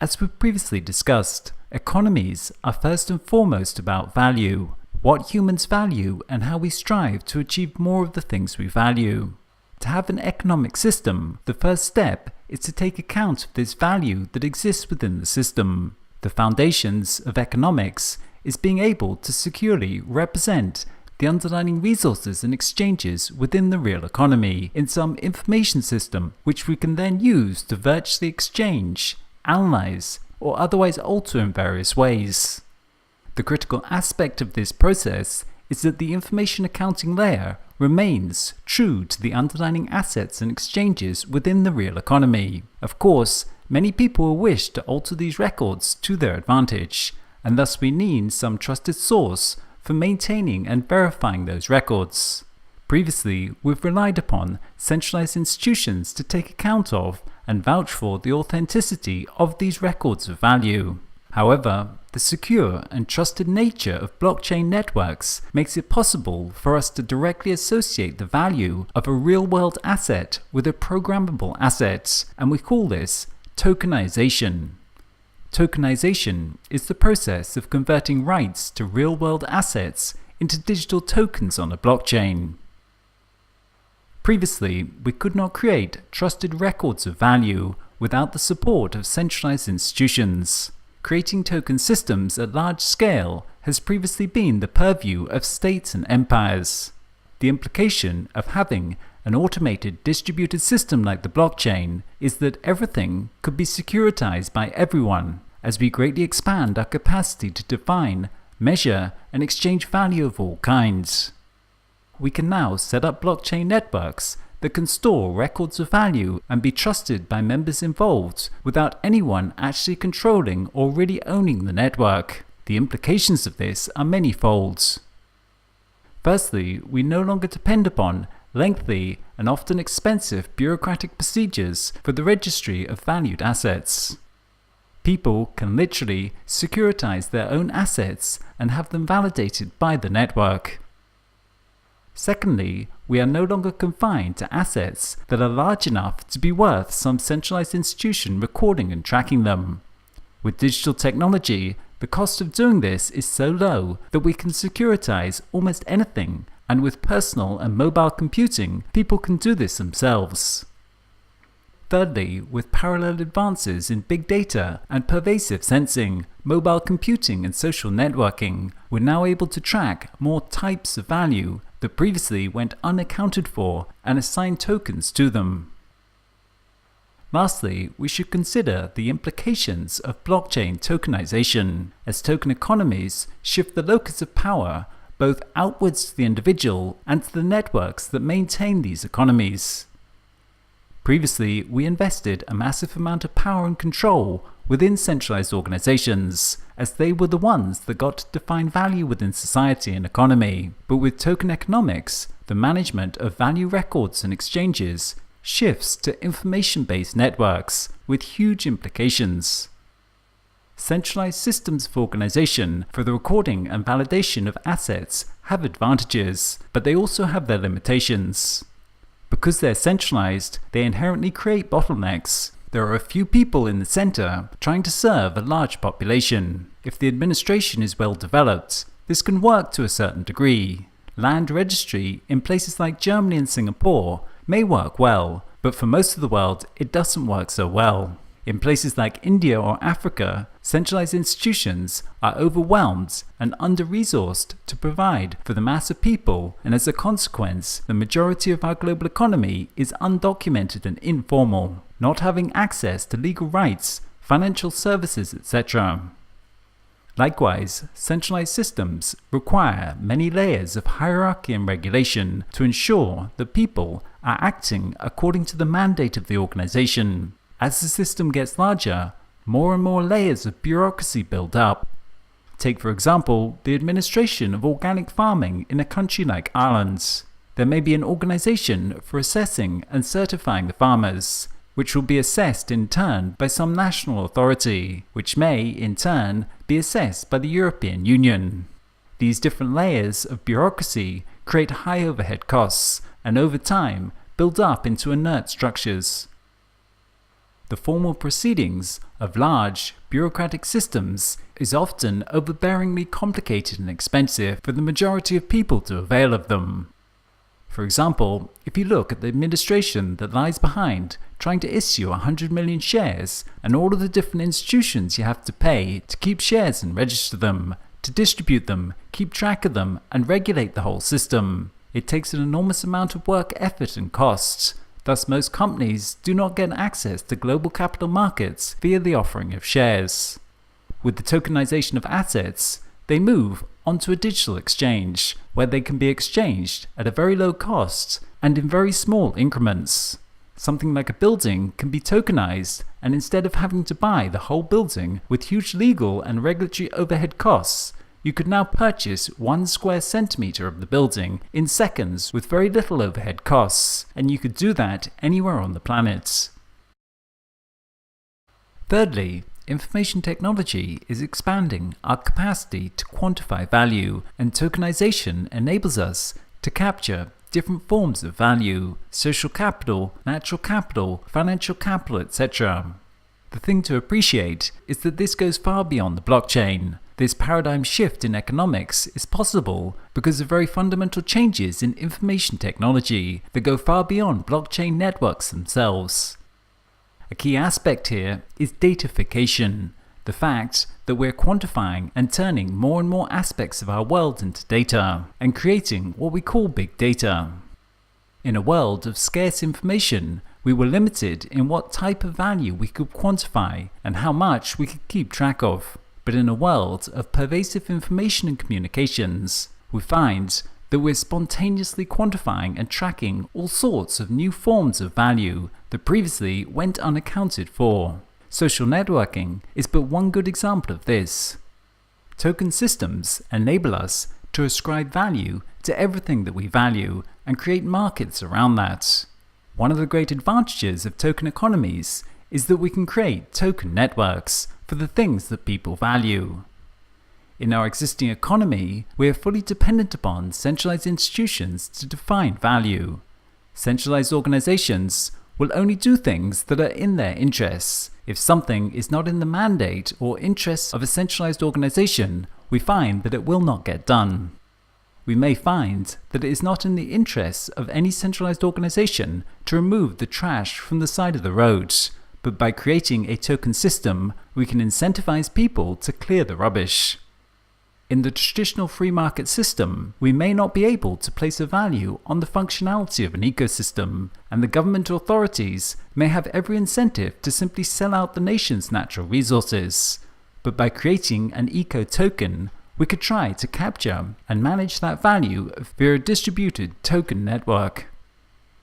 As we previously discussed, economies are first and foremost about value, what humans value and how we strive to achieve more of the things we value. To have an economic system, the first step is to take account of this value that exists within the system. The foundations of economics is being able to securely represent the underlying resources and exchanges within the real economy in some information system which we can then use to virtually exchange, analyze, or otherwise alter in various ways. The critical aspect of this process is that the information accounting layer remains true to the underlying assets and exchanges within the real economy. Of course, many people will wish to alter these records to their advantage, and thus we need some trusted source for maintaining and verifying those records. Previously, we've relied upon centralized institutions to take account of and vouch for the authenticity of these records of value. However, the secure and trusted nature of blockchain networks makes it possible for us to directly associate the value of a real-world asset with a programmable asset, and we call this tokenization. Tokenization is the process of converting rights to real-world assets into digital tokens on a blockchain. Previously, we could not create trusted records of value without the support of centralized institutions. Creating token systems at large scale has previously been the purview of states and empires. The implication of having an automated distributed system like the blockchain is that everything could be securitized by everyone as we greatly expand our capacity to define, measure, and exchange value of all kinds. We can now set up blockchain networks that can store records of value and be trusted by members involved without anyone actually controlling or really owning the network. The implications of this are many-fold. Firstly, we no longer depend upon lengthy and often expensive bureaucratic procedures for the registry of valued assets. People can literally securitize their own assets and have them validated by the network. Secondly, we are no longer confined to assets that are large enough to be worth some centralized institution recording and tracking them. With digital technology, the cost of doing this is so low that we can securitize almost anything, and with personal and mobile computing, people can do this themselves. Thirdly, with parallel advances in big data and pervasive sensing, mobile computing and social networking, we're now able to track more types of value that previously went unaccounted for and assign tokens to them. Lastly, we should consider the implications of blockchain tokenization, as token economies shift the locus of power both outwards to the individual and to the networks that maintain these economies. Previously, we invested a massive amount of power and control within centralized organizations, as they were the ones that got to define value within society and economy. But with token economics, the management of value records and exchanges shifts to information-based networks with huge implications. Centralized systems of organization for the recording and validation of assets have advantages, but they also have their limitations. Because they're centralized, they inherently create bottlenecks. There are a few people in the center trying to serve a large population. If the administration is well developed, this can work to a certain degree. Land registry in places like Germany and Singapore may work well, but for most of the world it doesn't work so well. In places like India or Africa, centralized institutions are overwhelmed and under-resourced to provide for the mass of people, and as a consequence, the majority of our global economy is undocumented and informal, not having access to legal rights, financial services, etc. Likewise, centralized systems require many layers of hierarchy and regulation to ensure that people are acting according to the mandate of the organization. As the system gets larger, more and more layers of bureaucracy build up. Take for example the administration of organic farming in a country like Ireland. There may be an organization for assessing and certifying the farmers, which will be assessed in turn by some national authority, which may in turn be assessed by the European Union. These different layers of bureaucracy create high overhead costs and over time build up into inert structures. the formal proceedings of large, bureaucratic systems is often overbearingly complicated and expensive for the majority of people to avail of them. For example, if you look at the administration that lies behind trying to issue 100 million shares and all of the different institutions you have to pay to keep shares and register them, to distribute them, keep track of them, and regulate the whole system. It takes an enormous amount of work, effort, and costs. Thus, most companies do not get access to global capital markets via the offering of shares. With the tokenization of assets, they move onto a digital exchange, where they can be exchanged at a very low cost and in very small increments. Something like a building can be tokenized, and instead of having to buy the whole building with huge legal and regulatory overhead costs, you could now purchase 1 square centimeter of the building in seconds with very little overhead costs, and you could do that anywhere on the planet. Thirdly, information technology is expanding our capacity to quantify value, and tokenization enables us to capture different forms of value: social capital, natural capital, financial capital, etc. The thing to appreciate is that this goes far beyond the blockchain. This paradigm shift in economics is possible because of very fundamental changes in information technology that go far beyond blockchain networks themselves. A key aspect here is datafication, the fact that we're quantifying and turning more and more aspects of our world into data and creating what we call big data. In a world of scarce information, we were limited in what type of value we could quantify and how much we could keep track of. But in a world of pervasive information and communications, we find that we're spontaneously quantifying and tracking all sorts of new forms of value that previously went unaccounted for. Social networking is but one good example of this. Token systems enable us to ascribe value to everything that we value and create markets around that. One of the great advantages of token economies is that we can create token networks for the things that people value. In our existing economy, we are fully dependent upon centralized institutions to define value. Centralized organizations will only do things that are in their interests. If something is not in the mandate or interests of a centralized organization, we find that it will not get done. We may find that it is not in the interests of any centralized organization to remove the trash from the side of the road, but by creating a token system, we can incentivize people to clear the rubbish. In the traditional free market system, we may not be able to place a value on the functionality of an ecosystem, and the government authorities may have every incentive to simply sell out the nation's natural resources. But by creating an eco-token, we could try to capture and manage that value via a distributed token network.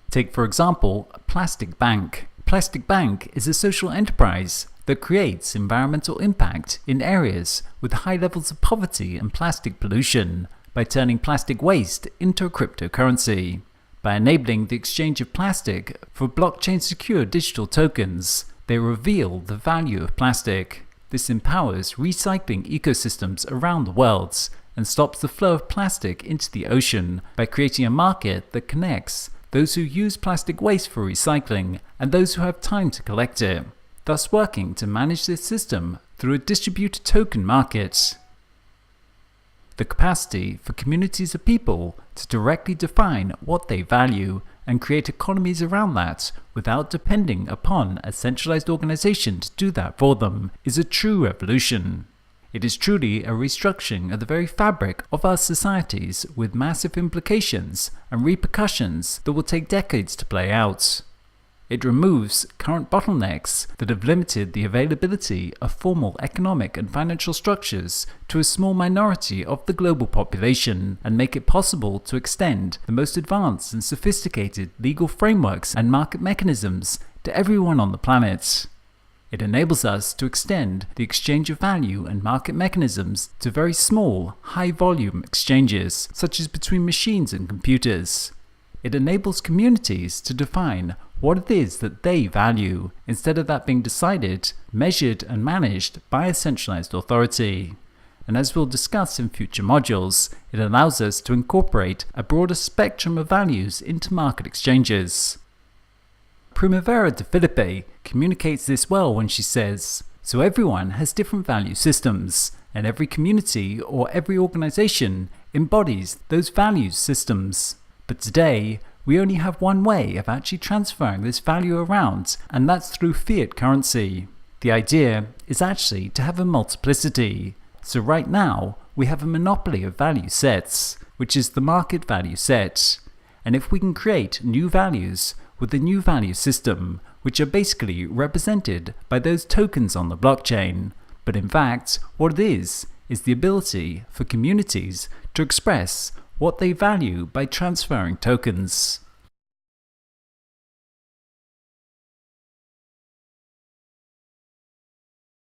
Take, for example, Plastic Bank. Plastic Bank is a social enterprise that creates environmental impact in areas with high levels of poverty and plastic pollution by turning plastic waste into a cryptocurrency. By enabling the exchange of plastic for blockchain-secure digital tokens, they reveal the value of plastic. This empowers recycling ecosystems around the world and stops the flow of plastic into the ocean by creating a market that connects those who use plastic waste for recycling and those who have time to collect it, thus working to manage this system through a distributed token market. The capacity for communities of people to directly define what they value and create economies around that without depending upon a centralized organization to do that for them is a true revolution. It is truly a restructuring of the very fabric of our societies with massive implications and repercussions that will take decades to play out. It removes current bottlenecks that have limited the availability of formal economic and financial structures to a small minority of the global population and make it possible to extend the most advanced and sophisticated legal frameworks and market mechanisms to everyone on the planet. It enables us to extend the exchange of value and market mechanisms to very small, high-volume exchanges, such as between machines and computers. It enables communities to define what it is that they value, instead of that being decided, measured and managed by a centralized authority. And as we'll discuss in future modules, it allows us to incorporate a broader spectrum of values into market exchanges. Primavera de Filipe communicates this well when she says, "So everyone has different value systems, and every community or every organization embodies those value systems. But today, we only have one way of actually transferring this value around, and that's through fiat currency. The idea is actually to have a multiplicity. So right now, we have a monopoly of value sets, which is the market value set. And if we can create new values with a new value system, which are basically represented by those tokens on the blockchain, but in fact, what it is the ability for communities to express what they value by transferring tokens."